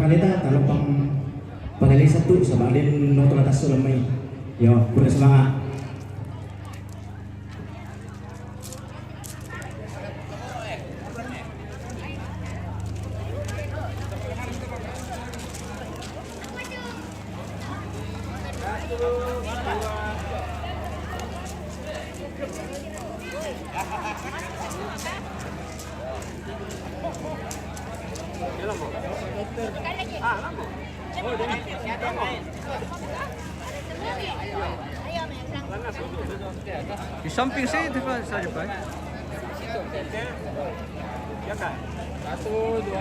Panita kalau pagaling satu sama din noto atas sulamay. Yo, pura semangat. Di samping saya itu Pak, saya Pak. Ya kan? 1, 2.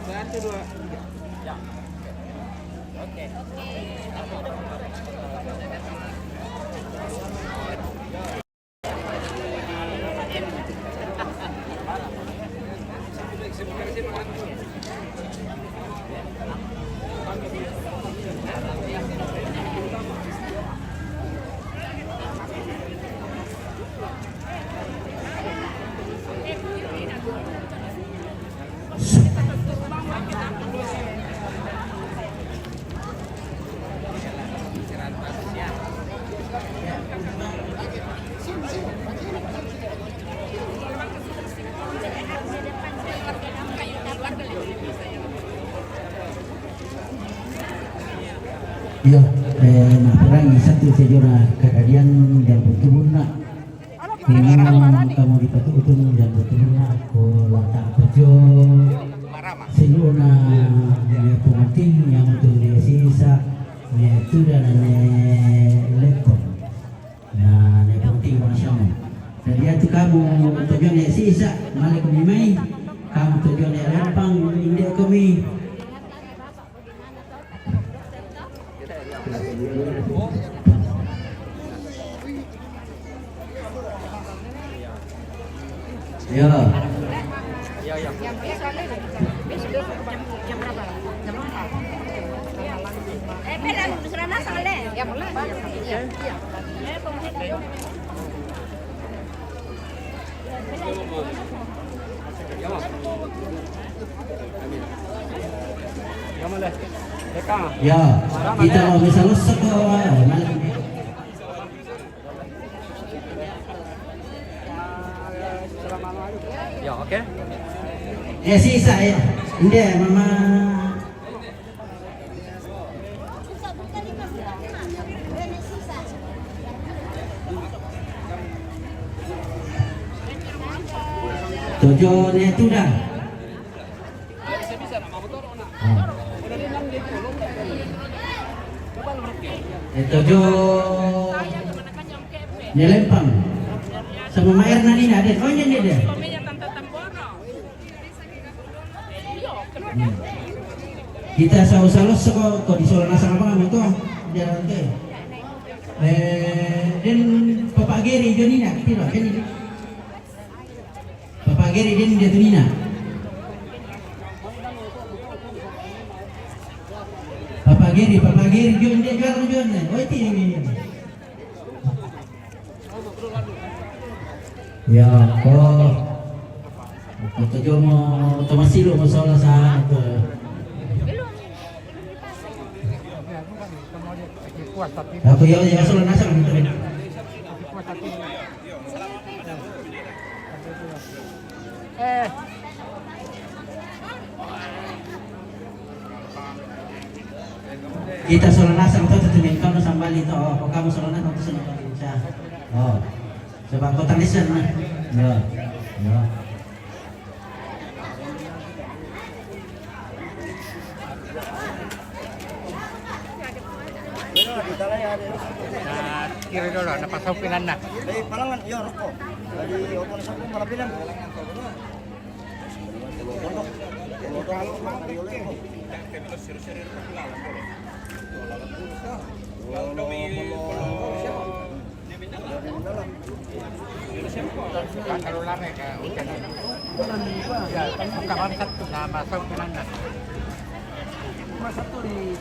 Satu, dua. Ya. Oke. Yo, nakurangi satu sejora kejadian yang bertemu nak. Memang kamu dipatuh dan bertemu nak. Aku letak kerja seluna dia penting yang untuk dia sisa itu dan laptop. Nah, yang penting macam. Dan dia tu kamu tujuan dia sisa malah kami mai. Kamu tujuan dia lempang dia kami. Ya. Ya. Jam berapa? Jam 4. Pera sudah masak le. Ya boleh. Iya. Ya, kita mau bisa lusuk ke malam ini. Ya, oke. Ya sisa ya. Ini mama. Tujuannya itu dah. Tujuh Nyelempang sama Mayer nani ada. Oh ini dia. Kita saus-saus kok di Solana sama apa itu jalan teh. Dan Bapak Geri Jonina piro kan ini. Bapak Geri dan dia Jonina. Bapak Geri Jon dia Jon. Oh itu ini. Ya, kok itu jomo Tomasilo masalah saat itu. Aku ya masalah nasa gitu. Kita soal nasa itu tutumin kamu sambal itu. Oh, kamu soal nasa itu senang bisa. Oh. Coba kau tulisan nah. Ya. Kira dulu, dapat saupinan nak. Dari palangan, iya rokok. Dari open sapu malah bilang. Kalau lama ka hujan. Ya, kawan satu nama masuk ke mana? Cuma satu di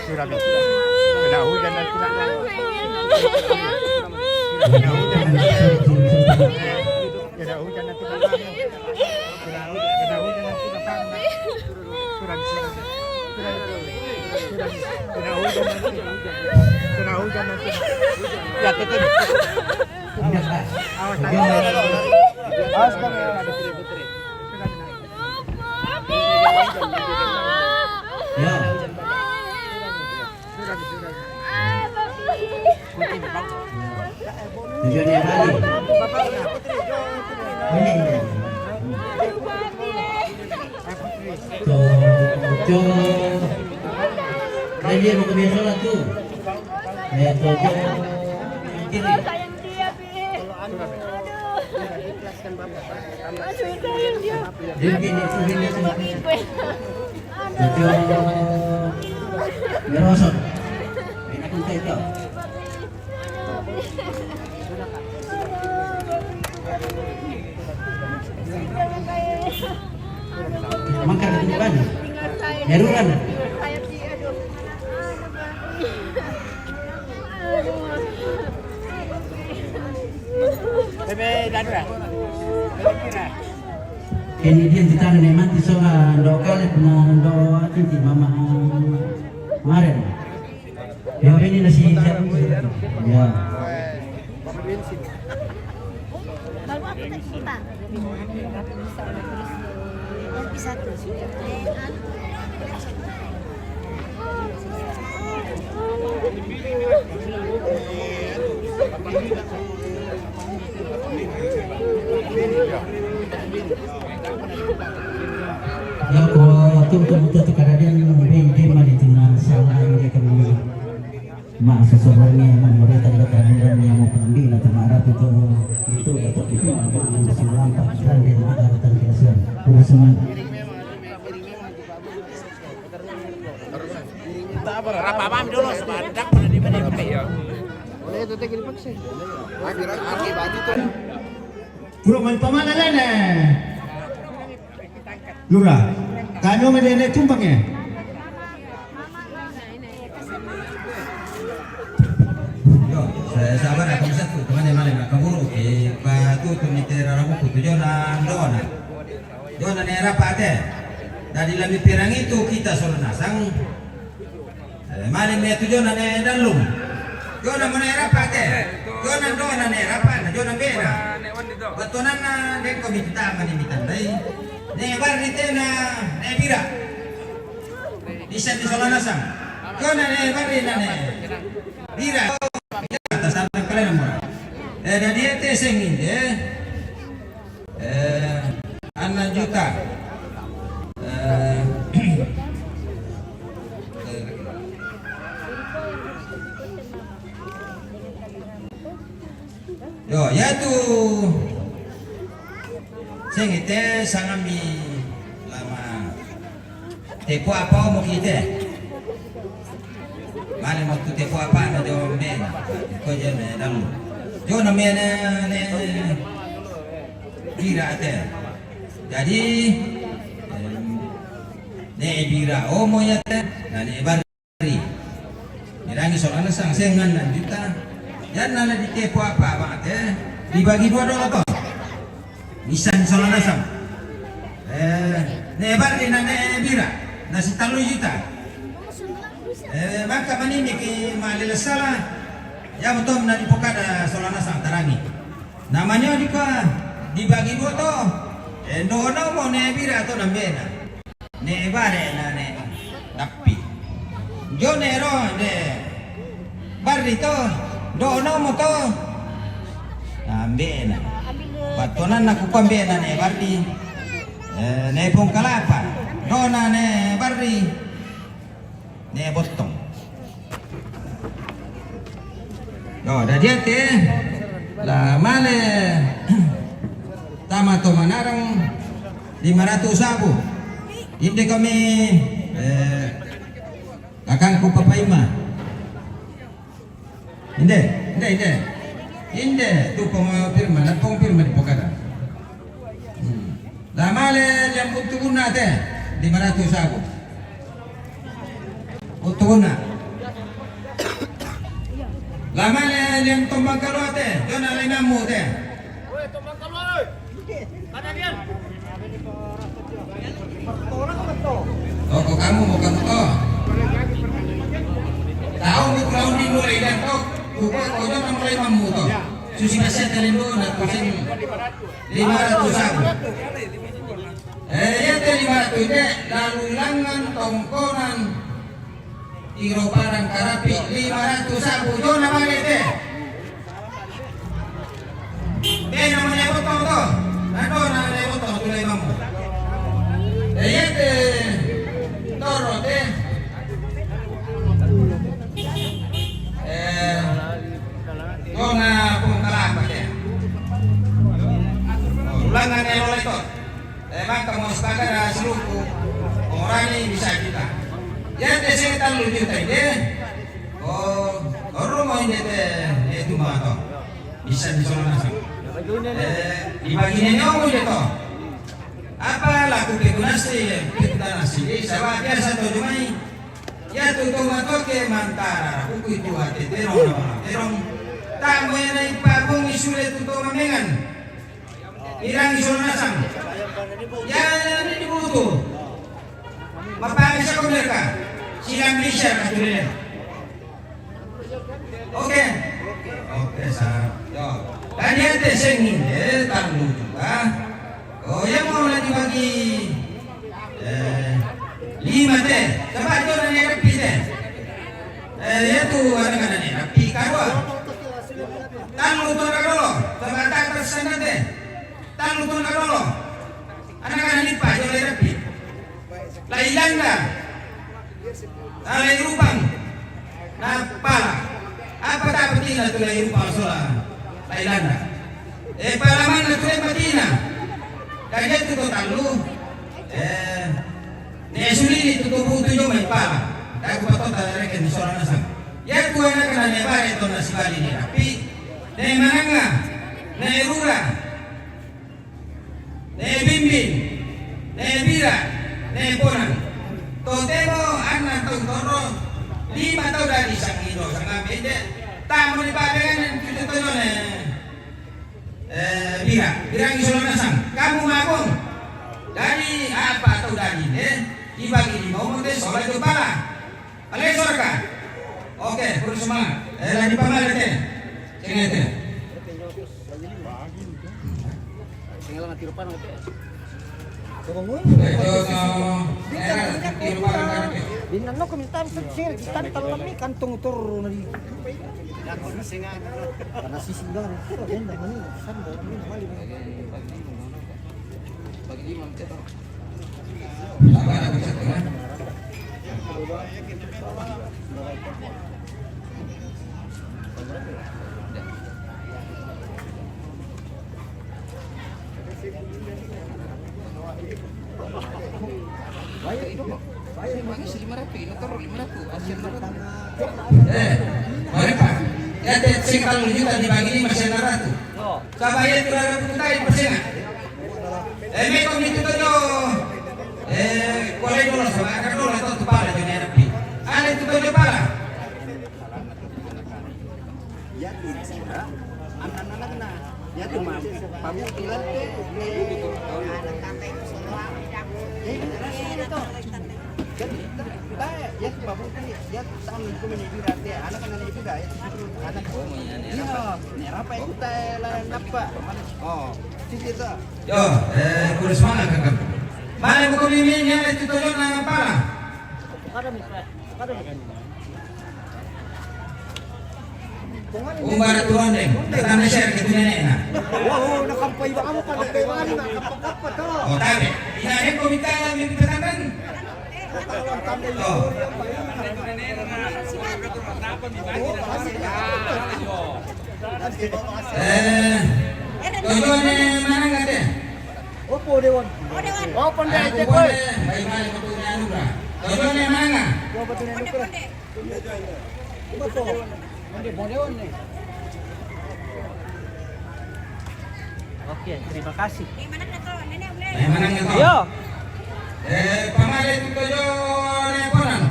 sudah kena hujan nanti nak. Kena hujan nanti. Kena hujan nanti datang. Kena hujan nanti datang. Kena hujan nanti. Kena hujan nanti. Ya tetap. Awas awas bang ya. Ya. Tujuannya balik. Lagi mau ke biasa lah tuh. Kiri. Sayang dia, Bi. Aduh. Aduh, sayang dia. Gini. Gue. Merosot. Enak untuk itu. Makan di depan. Herulan. Ini dia kita neman di soal lokal pernah doa tinti mama kemarin. Ya ini nasi siap. Ya. Baru aku tak kita. Bisa tuh. Ya kalau tuh karena dia dia mali tuna salah dia kami mak seseorangnya memori tanda kehadiran yang mau pengambil atau marah itu masih lampak dan dia ada tanda kasihan urusan Berapa mam dulu sebadak pada di mana ya? Oleh itu teh dipaksa. Akhirat aki baju tuh. Bro, main pamana lene. Lura, kanyo medene tumpang ya? Yo, saya sabar akan satu teman yang mana kaburu patu tumitera rabu kutu jona nera pate dari lami pirang itu kita suruh nasang malam itu jona ne dalum jona menera pate jona nera pate jona beda betonan na deko minta mani mitandai ne barite na ne bira bisa di sola nasang jona ne barina ne bira atas nama kalian nomor dan dia tesengin anak juta yo ya tuh sengite sangami lama tepo apa mau kita mana waktu tepo apa na jo men ko je ne dalu jo na men ne bira te jadi ne bira o mo ya te na ne bari nirangi soalnya sang sengan nan juta yan na di tepo apa banget dibagi dua doang apa misan soalnya sang ne bari na ne bira nasi talu juta maka manini ki malila salah ya betul na di pokada solana sang tarangi namanya dibagi dua to no mo ne bira to nambena ne bare na ne tapi jo ne ro ne barri to do no mo to nambena batonan naku pambena ne barri ne pong kalapa do na ne barri ne botong Yo, dari ate la male tama to manarang 500,000. Hindi kami akan ku papaima. Hindi. Hindi tu pengfirma, na pengfirma di pokada. La male yang butuhuna te 500,000. Butuhuna. La male yang tombang kalua te, jona linamu te. Oh, kok kamu mau kamu oh. Tahu ni kau ni mulai dan kau jangan mulai mamu toh. Susi nasihat kalian dulu nak kucing 500,000. Ya teh 500 deh. Lalu langan tongkonan iro parang karapi 500,000 jona balik deh. Namanya potong toh. Nado namanya potong tulai mamu. Ya teh toro deh. Kona kung kalapat ya. Ulangan yang oleh itu. Emang kamu sepakat ada seluruh orang ini bisa kita. Ya desa kita lu juta ini. Orang mau ini itu mah toh. Bisa disolong asal. Di bagian nyomong dia toh. Apa laku kegunasi kita nasi. Saya biasa tuh cuma ya tuh matoke mantara. Buku itu hati terong. Tamu yang naik pabung isulah tutup mamengan, irang isul nasang, jangan ini dibutuh, mapakas aku mereka, silang bisa maksudnya. Oke, sah. Dan yang tersengin tamu juga, yang mau lagi bagi 5 teh, coba jualan yang rapi teh, itu ada yang rapi kadua. Tan lutun kadolo, terbantah tersendat deh. Tan lutun kadolo, anak-anak lipat jolai rapi. Lailanda, alai rupang, napala. Apa tak betina tu lai rupang solah, Lailanda. Palaman na tu lai betina. Kaya tu tu talu, nesuli tu tu butu jo mai pala. Kaya ku patot ada reken di solah nasang. Ya tu anak-anak nebare tu nasi bali ni rapi. Ne mananga, ne rura, ne bimbing, ne bira, ne ponang. Totemo anak toro 5 tahun dari sang ino, sang ambede. Tamu di badangan kita toyo ne bira isolana sang. Kamu ngapung dari apa tahu dari ne dibagi di mau deh soal itu pala. Alai sorka. Oke, terus semangat. Lagi pamal deh. Cengete. Tinggal mati rupan gitu ya. Binan no komentar sing tan talam ni kantong tur nari. Karena sisi dah itu ada mana san ni mali. Bagi imam kita. Mereka ya sekitar 10 juta dibagi 5 700. Sabaya 200 juta di persengan. Mekom itu tuh kolej dulu sama akar dulu itu kepala jadi rapi. Ada itu tuh kepala. Ya anak-anak kena. Ya tuh mam. Pamu bilang anak sampai semua. Ya babu kan ya tahun itu menjadi anak-anak itu dah ya anak iya apa itu Thailand apa sisi itu yo kurus mana kakak mana buku ini yang itu tujuan apa Umbar tuan deh, datang share ke nenek na. Wow, nakampai ba kamu kan? Nakapakat to. Oh, tabi. Inahin ko minta tangan. Oh. Tujuan mana nggak deh? Opo Dewan. Opo Aku deh, cek boleh boy. bagaimana bentuknya anugerah. Tujuan mana? Dua batu nenek kira. Coba to. Mandi Dewan nih. Oke, terima kasih. Mana nggak tahu? Yo. Pamalit tujuan yang konan.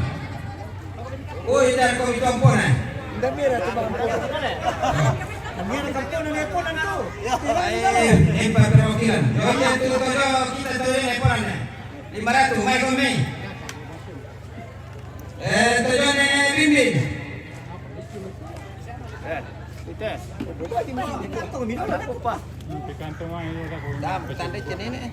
Uy, dari kau itu ampunan. Udah mira tuh bang. Mira kampiyon na neponan to. Ini Pak Perwakilan. Jadi itu tujuan kita tujuan yang konan. 500, may kami. Tujuan yang bimbing. Bukan di masjid kantong minum apa pa? Tanda cini nih.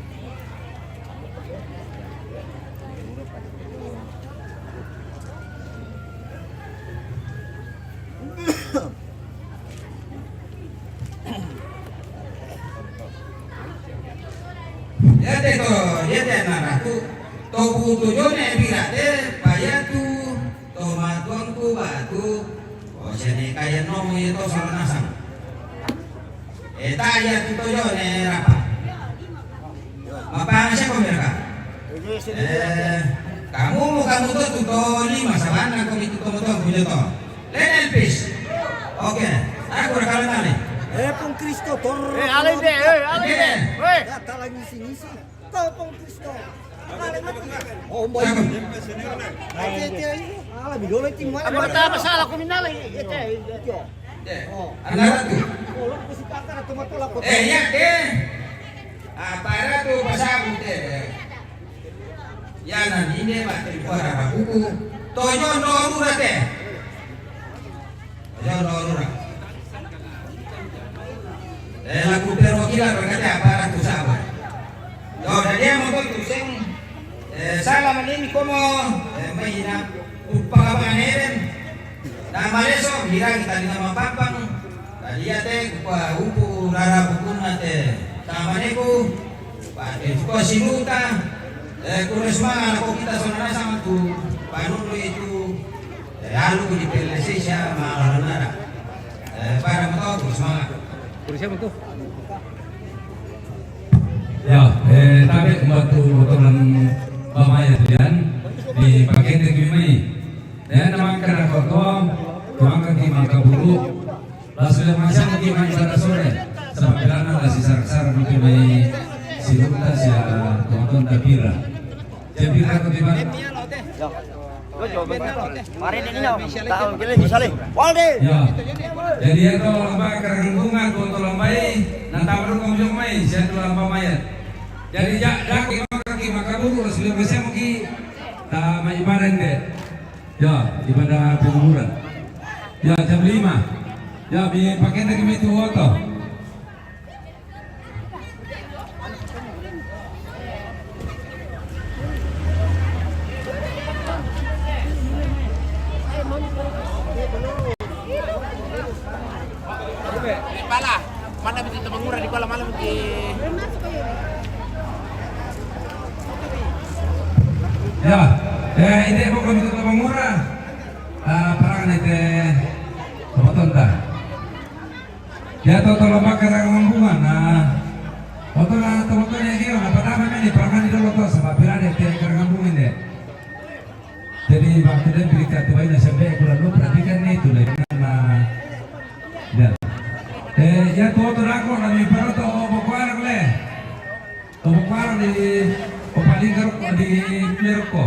Ya deh toh, ya deh nara tu, tobu tujuannya bila deh, bayar tu, tomatuan tu batu, oh sini kaya nong itu salah nasang. Tanya tu tujuannya apa? Apa siapa mereka? Kamu tuh tuh 5 sabana kau itu tomato punya toh. Lenel fish. Oke, aku rekaman tadi. Pong Kristo tor. Alay deh, alay deh. Weh. Kata lagi sini sih. Tahu Pong Kristo. Oh, boy. Ala bidolo ting mana. Ano ba masalah ko minalay? Anak tu. Oh, ko si kakak na tumatulak ko. Ya deh. Para tu pasabut deh. Ya nanti ini batin para buku. Toyo norura deh. Toyo norura. Lagu perwakilan berkata para tu sahabat. Jadi dia mau tu sing salah menini komo mahina upagabangan nama leso hirang kita nama papang tadi ate kwa umpu rara bukuna te tamaneku pate ko sinuta kuresma ako kita sonara sama tu panulo itu alu di Indonesia malanara para motor semangat Kursiya mo to. Ya, tapi waktu motoran pamaya itu yan di pakai tegimai. Dan nama kerana koto, tuang kaki mangka bulu. Lalu yang masih mungkin main pada sore. Sama bilana lah si sarak-sarak mungkin main siluta si tonton tapira. Tapira ko di mana? Mari ini nyaw. Tahu gila misalnya. Walde. Ya. Jadi itu lomba kerang bunga koto lombai. Nanti baru kamu main siapa tu lomba mayat. Jadi dak kaki maka bulu sebelum biasa mungkin tak main ibadah deh. Ya, ibadah penguburan. Ya, jam 5. Ya, pakai lagi itu foto. Pala, mana bisa mengurang di kolam malam di. Ya, ini bukan itu mengurang. Perang itu tonton. Ya, toto lomba kerang bunga. Nah, toto lah teman-teman yang dia, apa namanya ini perang itu loto sama pirade kerang bunga ini. Jadi waktu dia berikan tu banyak sampai kurang lu perhatikan itu lah. Ya toto aku lagi perang tu bukuan le. Bukuan di paling keruk di Meroko.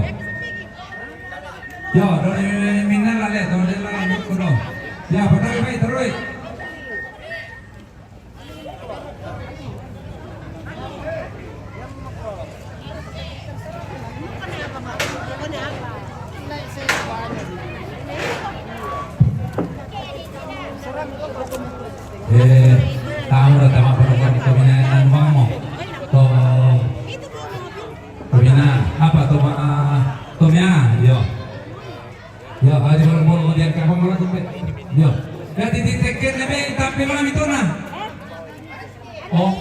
Ya, dari minal lah le, teman dia lah kuno. Ya, pertama baik terus. Tahu dah sama perempuan itu minat mau. To, minat apa to tomia, yo. Yo, hari mau dia kapan malam tu? Yo, dah ditekan nabi tapi malam itu na. Oh,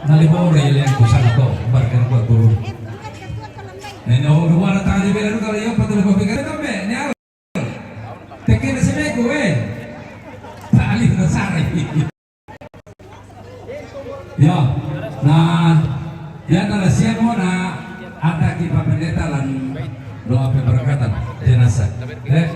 nalibore yang kusana to, barkan buat dulu. Nene orang luar tadi bela kalau yo patut kau pikir tu be, ni apa? Tekan sebeku Alif Nasari. Ya, nah ya tala siamo na ada kita pendeta lan doa pemberkatan jenazah. Ya.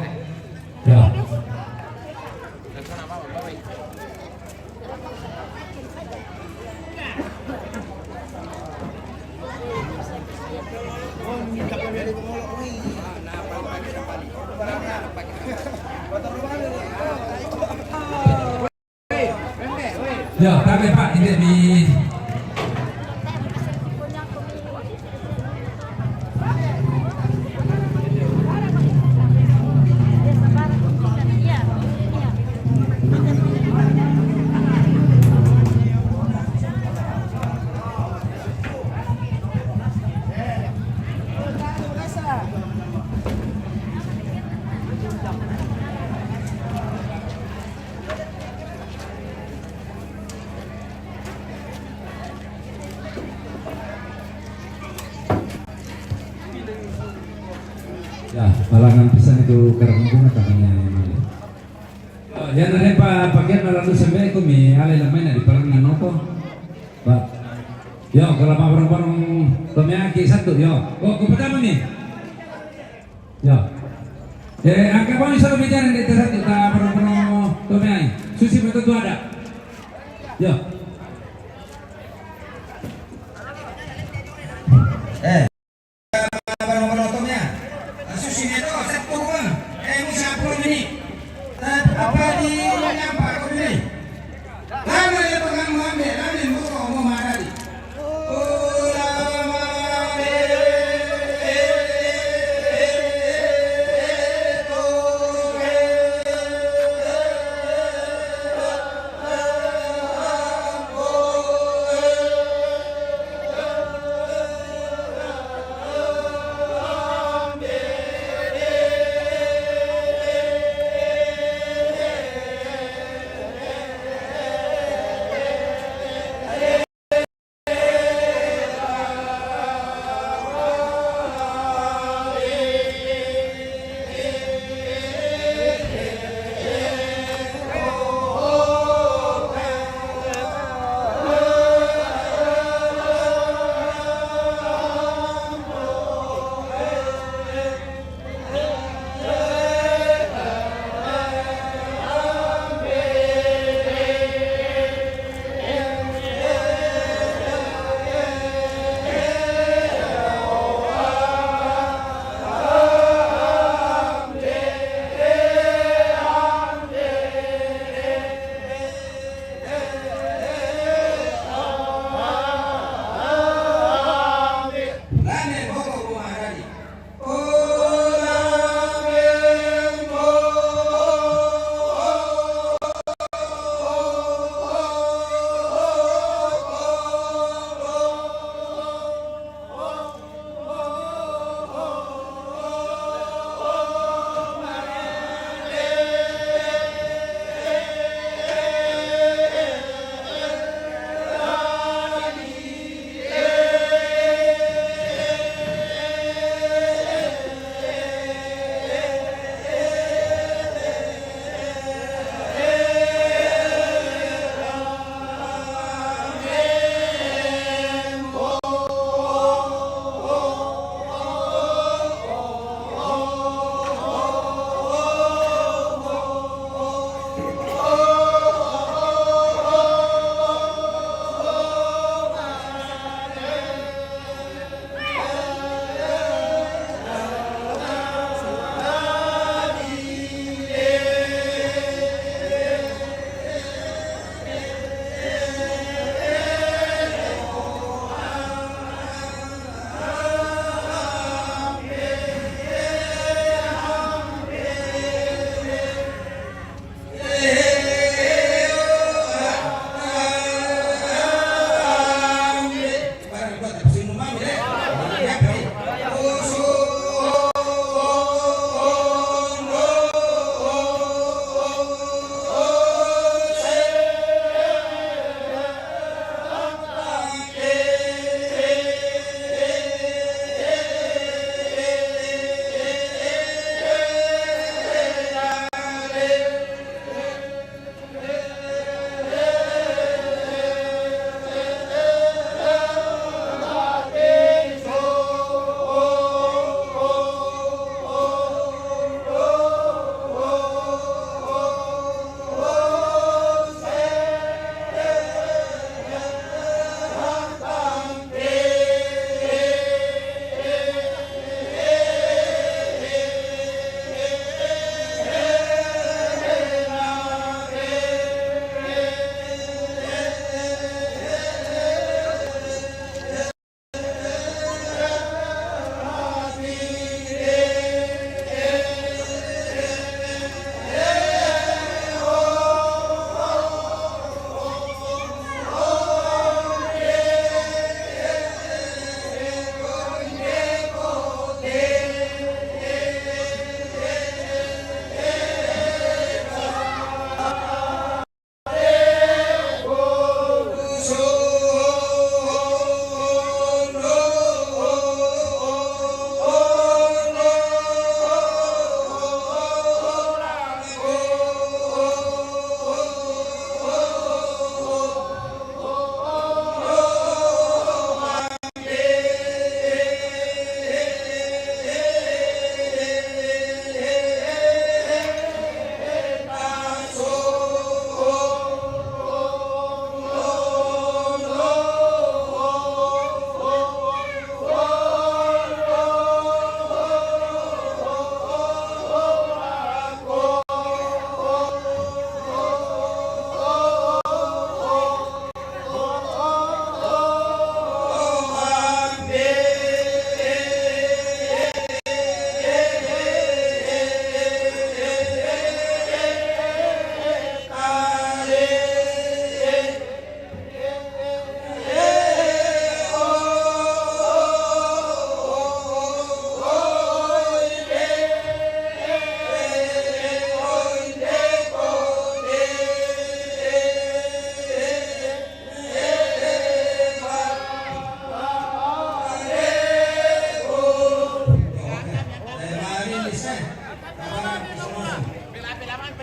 Ya, tapi Pak, ini di ya, balangan pesan itu karena bunga katanya. Ya nare pa pakai naralu sampai itu mi ale lamai di parangan nopo. Pak. Yo kalau pak barang-barang tomiaki satu yo. Oh kepada nih. Yo. Angka kami selalu bicara di satu ta barang-barang tomiaki. Susi betul tu ada. Yo.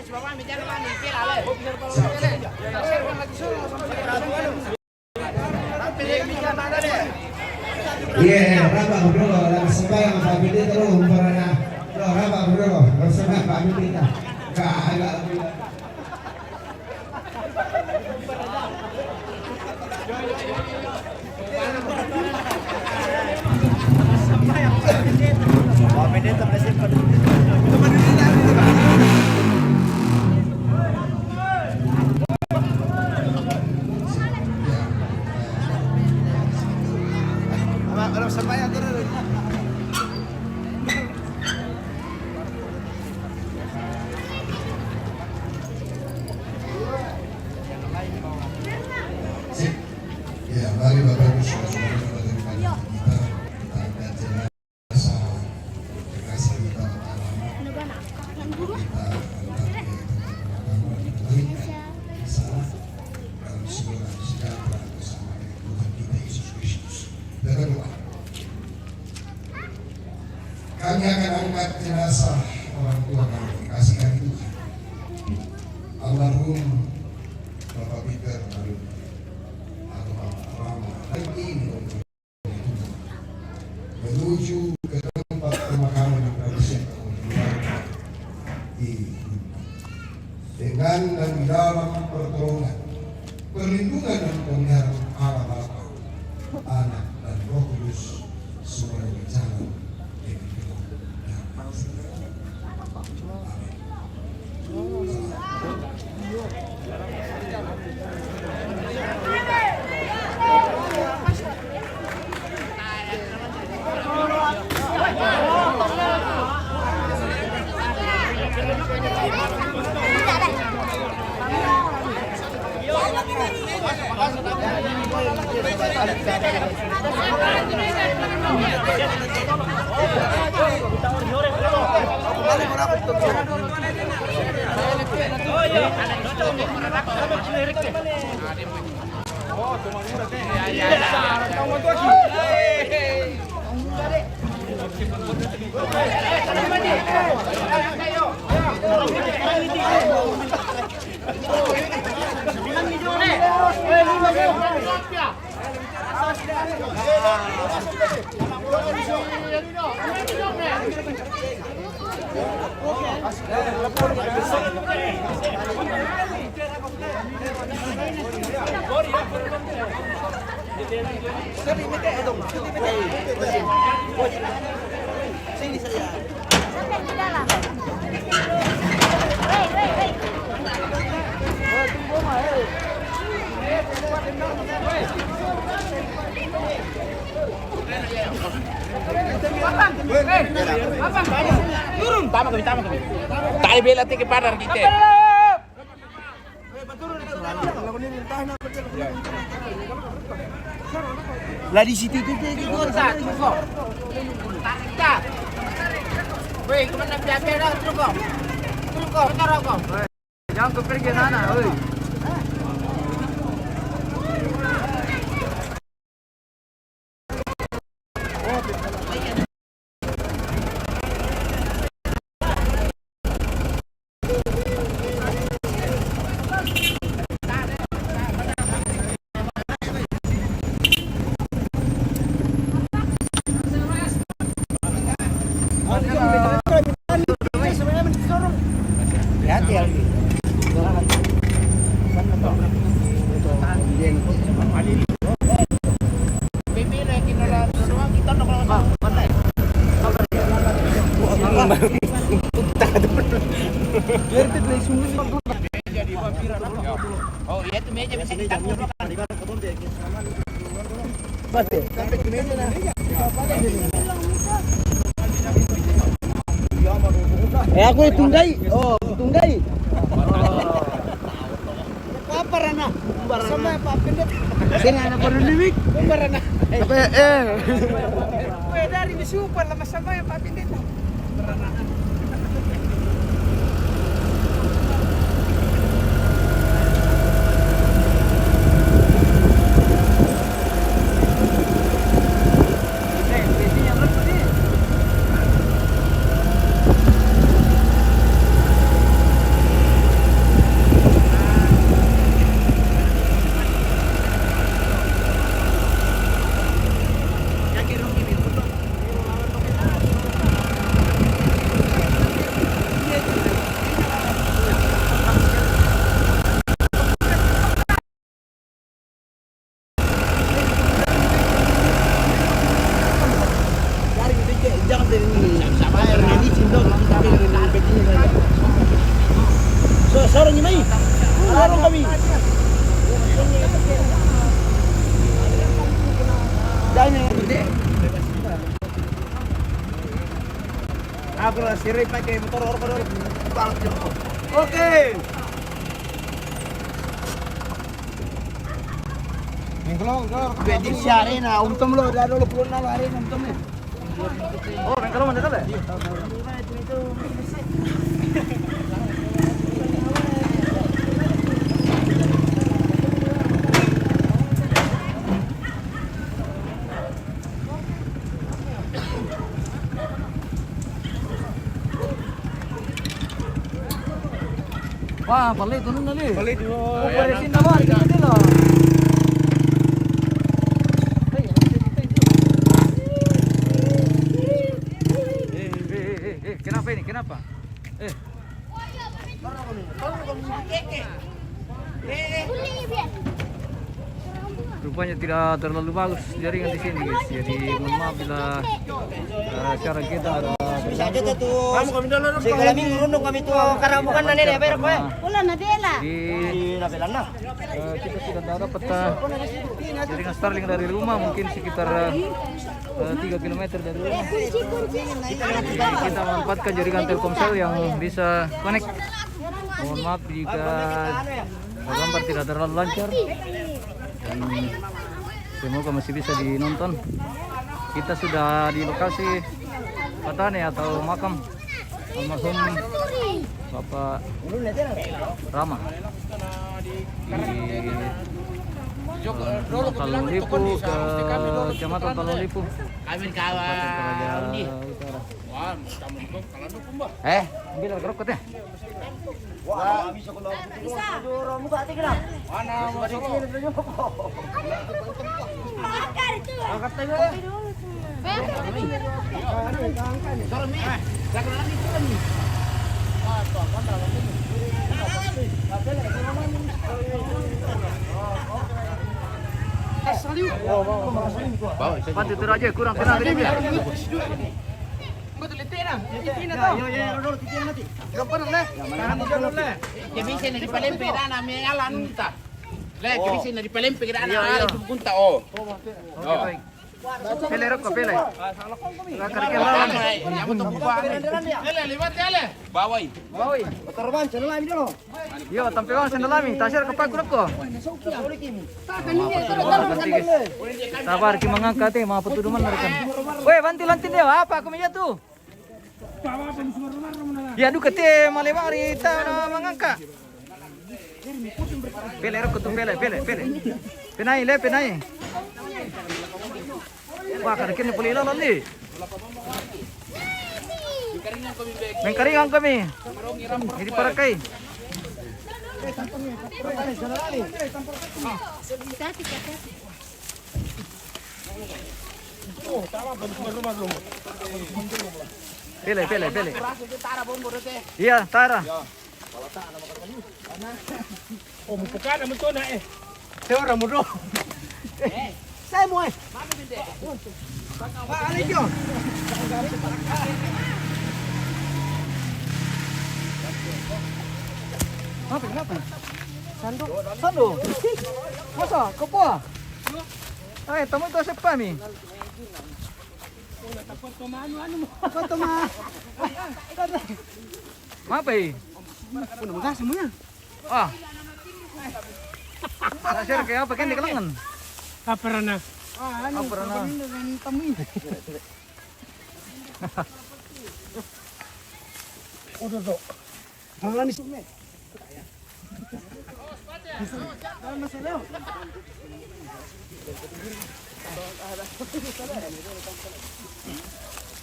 Iya, berapa bro? Dalam sembahyang Pak Bidi terus umparana. Berapa bro? Bersama Pak Bidi kita. Agak Ya, mari Bapak Ibu saudara-saudara pada kita akan jenazah kekasih kita kita di sana dalam sebuah sejahtera bersama dengan Tuhan kita Yesus Kristus. Berdoa. Kami akan angkat jenazah orang tua kami kekasih kami Tuhan. Almarhum Bapak Peter Alun atau Bapak Rama ini menuju ke tempat pemakaman yang tradisional keluarga di dengan dan di dalam pertolongan, perlindungan dan pemeliharaan Allah Bapa, Anak dan Roh Kudus semuanya berjalan dengan penuh damai sejahtera. Sampai di dalam. Turun, tama kami. Tali bela tiki padar kita. Lah di situ itu Cukup. Tak. Woi, kemana biasa dah cukup. Betul kok. Jangan kau pergi sana, oi. Oh, iya tuh meja bisa ditampung. Aku tunggai. Oh, tunggai. Apa rana? Sama Pak Pendet. Dengan anak Berliwik, rana. Dari di super lama sama ya Pak Pendet. Sarang ni mai. Sarang kami. Jangan gede. Aku lah sirai pakai motor orang. Oke. Wedding siya rin na umtom lo dalo lo pulo na lo rin umtom eh. Oh, bengkalo man dito ba? Wah, palit tunun na li. Palit mo. Oh, paresin naman dito lo. Kenapa ini? Kenapa? Rupanya tidak terlalu bagus jaringan di sini guys. Jadi mohon maaf bila cara kita ada. Saja tuh. Kamu kami dulu. Segala minggu rundung kami tuh karena bukan nane deh berapa ya? Ulan na bela. Di nabelan nah. Kita sudah dapat jaringan Starlink dari rumah mungkin sekitar 3 km dari rumah. Jadi kita manfaatkan jaringan Telkomsel yang bisa connect. Mohon maaf jika gambar tidak terlalu lancar. Dan semoga masih bisa dinonton. Kita sudah di lokasi Patane atau makam almarhum Bapak Rama di Talolipu ke Kecamatan Talolipu. Kawan-kawan. Ambil rokok teh. Wah, bisa kalau bisa. Muka hati kena. Mana masuk? Bakar itu. Angkat tadi. Bantu tur aja kurang kena tadi dia. Betul letik dah. Letik na tau. Ya, dulu titik mati. Gampang leh. Tahan dulu leh. Kebisi na di palempe na namin alam kita. Le, kebisi na di palempe na alam punta oh. Baik. Pele rokok pele. Kakak lawan. Yang untuk buang. Ele, liwat ele. Bawai. Bawai. Terban channel lagi dulu. Yo, tampilkan sendalami. Tasir kepak rokok. Sabar ki mengangkat mga putuduman narikan. Weh, bantil-bantil dia. Apa kumiya tu? Ya duka te malewari ta na mangangka. Pele rokok tu pele. Penai le penai. Wah, karakin puli lalan ni. Mengkaringan kami. Ini parakai. Pele. Iya, Tara. Oh, muka na muto na eh. Teora mo do. Saya mo eh. Pak alin yo. Apa? Sandok. Masa? Kopo? Ay, tamo ito sa pami. Kau mah. Apa ini? Udah bekas semuanya. Ah. Tasir kayak apa kan di kelengan? Apa rana? Apa rana? Udah tuh. Jangan di sini.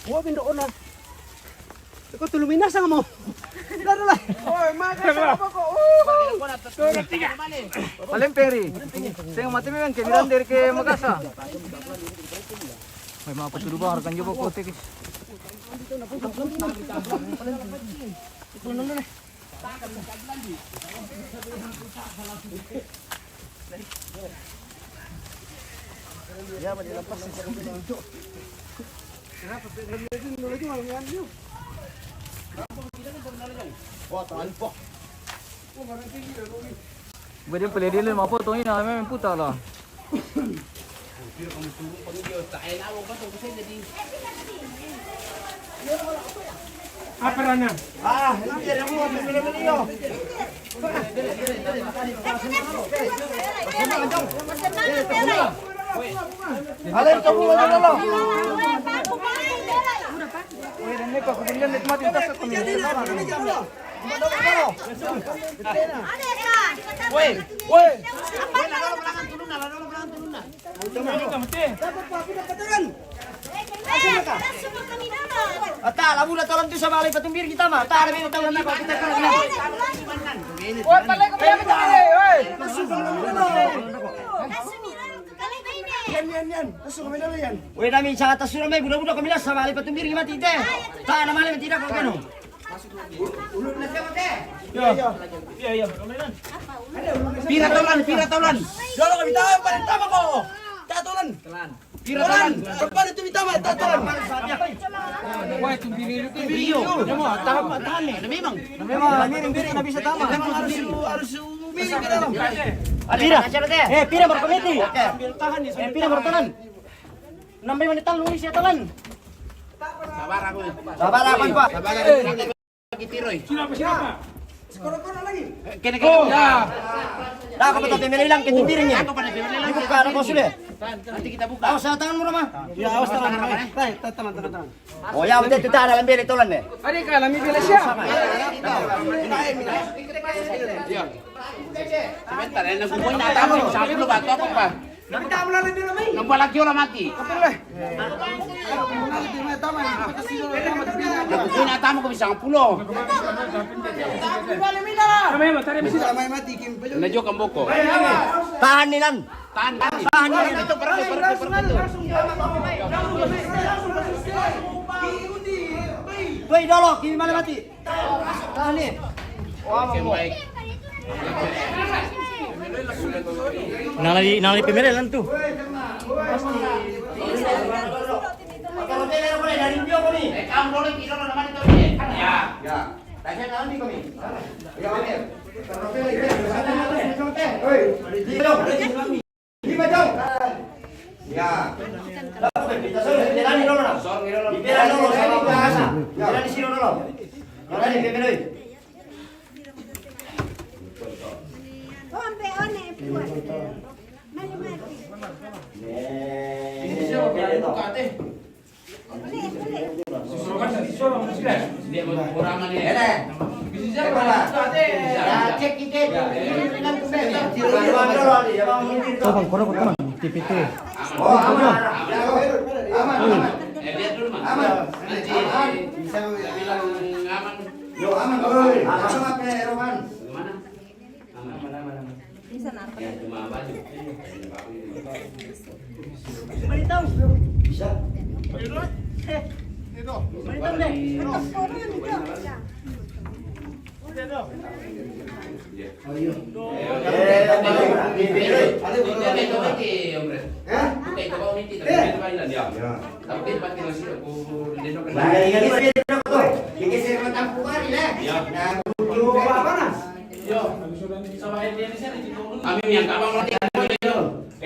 Oh, pindah ona. Kau tu luminas sama mau. Dah. Oh, makan apa kok? Palemperi. Saya mati memang kemiran dari ke Makassar. Memang apa suruh bahar kan coba kote guys. Ya, pada lepas. Kenapa? Lagi malam ni. Wah, tanpa. Pwede pala din lang mafoto yun, may puta lah. Alin kamu ada lo? Ini kok kemudian nikmatin tas kami. Woi. Tak, labu dah tolong tu sama alai patumbir kita mah. Tak ada minum tahu kita kan. Woi, balik ke mana kita? Woi. Woi, kami sangat tersuruh mai budak-budak kami lah sama alai patumbir kita teh. Tak ada malam tidak kau keno. Ulun nak siapa teh? Iya. Pira taulan. Jolo kami tahu paling tama ko. Tatulan. Pira taulan. Kapan itu bitama tatulan? Wah, itu video. Tahan nih, memang miring na bisa tama. Harus miring ke dalam. Pira. Pira berkomiti. Pira bertahan. 6 menit lulis ya talan. Sabar aku, Pak. Siapa? Sekolah lagi. Kene. Dah aku betul pemilih hilang ke piringnya. Dibuka ada bos sudah. Nanti kita buka. Awas tangan murah mah. Ya awas tangan. Tangan. Oh ya betul itu ada lembel itu lan deh. Ada kan lembel bila siapa? Iya. Sebentar ya nak buat nak tahu siapa lu batu apa Pak? Nak tahu lah lembel mai. Nampak lagi orang mati. Apa boleh? Aku nak tamu kau bisa ngapulo. Najo kamboko. Tahan nilan. Tahan nilan itu perlu. Woi dolo, gimana mati? Tahan nih. Wah, baik. Nalai pemilihan tu. Pasti. Kalau tele boleh dari video kami. Kamu boleh kilo nama itu ni. Ya. Tanya nanti kami. Ya Amir. Kalau tele itu sana nanti. Oi. Lima jam. Ya. Kita suruh jalan dulu lah. Jalan dulu sama bahasa. Jalan di sini dulu. Jalan di PPD. Ombe one buat. Mari. Ini siapa yang buka teh? Dia kurangan ni. Cek kita. Bang, korang teman TPT. Oh, aman. Lihat dulu mah. Aman. Bisa bilang aman. Yo aman. Langsung apa Roman? Mana? Aman. Di sana. Ya cuma baju. Beritahu. Bisa. Beritahu deh.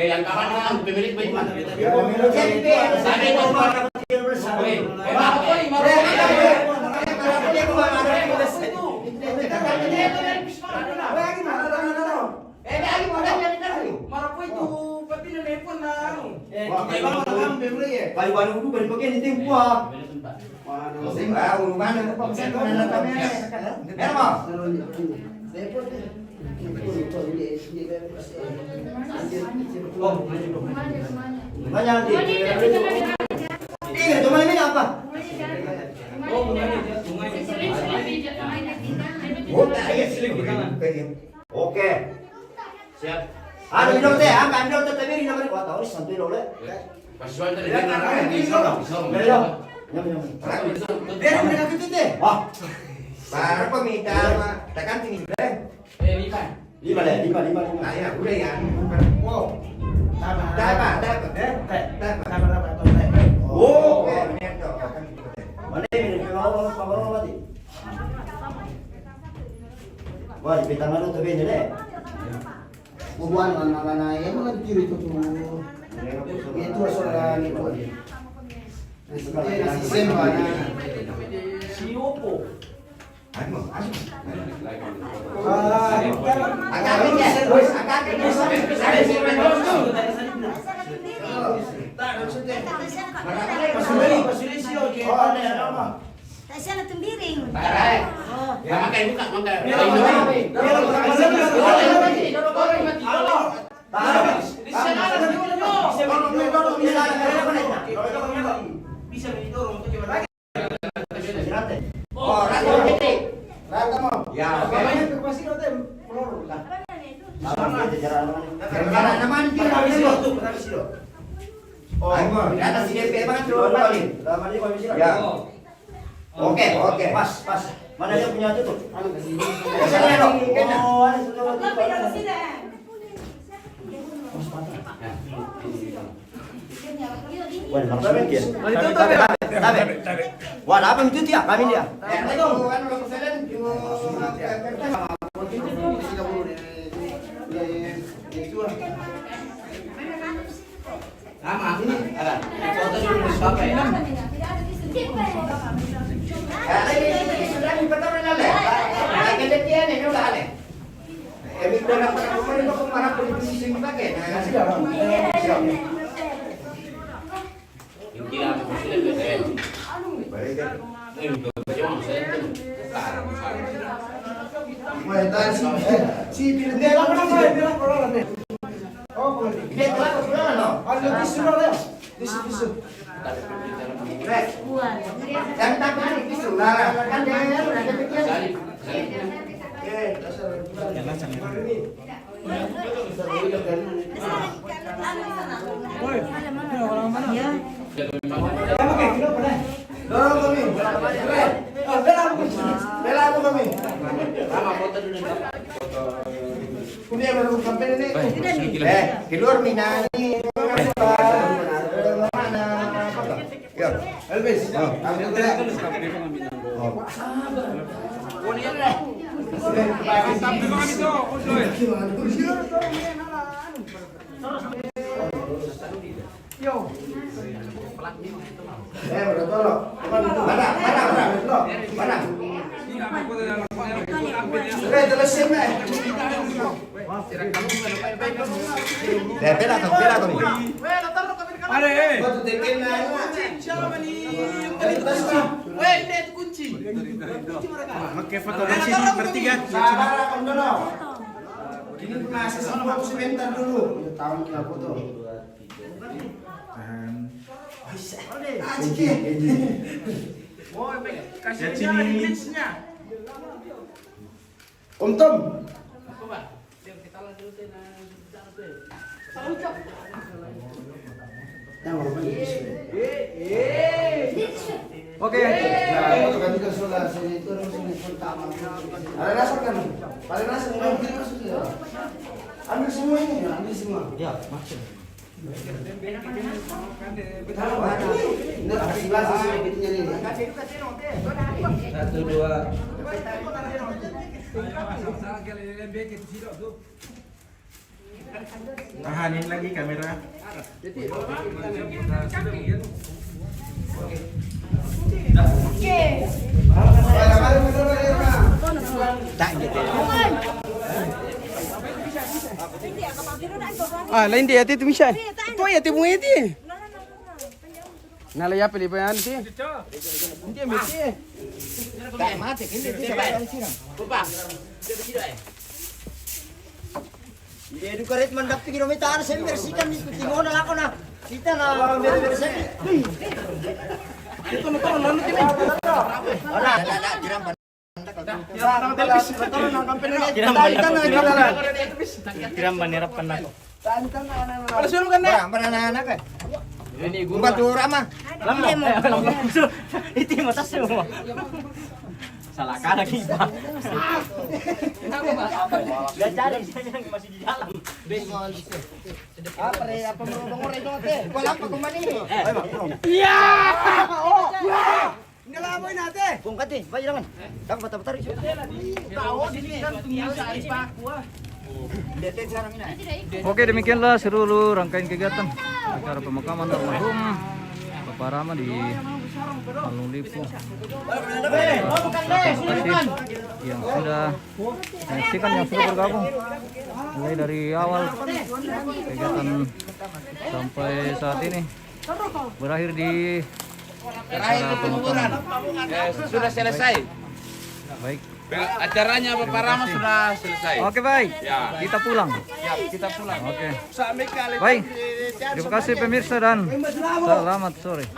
Yang kapan yang kapan pemilik bagaimana? Baru dulu baru pakai ini buah. Banyak nanti. Ini cuma ini apa? Oke. Siap. Ada minum teh, angkat minum teh tapi minum wah tahu santai dole. Pasuan tadi dia nak di sana. Biar mereka gitu teh. Wah. Baru peminta tekan tinggi. Lima. Nah ya, udah ya. Wow. Dapat. Oh, mana ini kalau mati. Wah, kita mana tuh beda deh. Bubuan mana ya mau dicuri itu tuh. Itu soal itu. Si Semba si Oppo. Tasya na tumbiring. Oh. Oke, pas. Mana dia punya tutup? Wah, apa itu dia? Kami dia. Keluar minani. Elvis. Pakai foto di sini bertiga. Ini masih semua sebentar dulu. Tahun kita foto. Kasih sini. Om Tom. Oke. Ada rasa kan? Paling rasa ambil semua ini, ambil semua. Ya, maksud. Satu, dua. Tahanin lagi kamera. Lain dia tu Misha. Tu ya tu bunyi tu. Nala ya peli bayan tu. Dia mesti. Tak mati ini dia bayan sini. Papa. Dia begitu eh. Dia itu karet mandap 3 kilometer saya bersihkan di timur nak aku nak. Kita nak bersih. Itu nak lalu tu. Ada jiram. Kiram banirap kan ako. Kalau suruh kan nak. Anak kan? Ini Buka tuh Rama. Itu mo tas mo. Salah ka lagi ba? Gak cari saya masih di dalam. Apa mau ngorek itu teh? Kau lapar kemana ini? Ya. Ngalamoy natin. Kung kati, bayi jangan. Dang bata-bata rin. Tahu sini kan tunggu sehari paku ah. Oke, demikianlah seluruh rangkaian kegiatan acara pemakaman almarhum Bapak Rama di Alung Lipo. Terima kasih yang sudah menyaksikan, yang sudah bergabung mulai dari awal kegiatan sampai saat ini, berakhir di acara pemakaman. Sudah selesai. Baik. Acaranya Bapak Rama sudah selesai. Oke, baik. Ya. Kita pulang. Ya, kita pulang. Oke. Sampai kali. Baik. Terima kasih pemirsa dan selamat sore.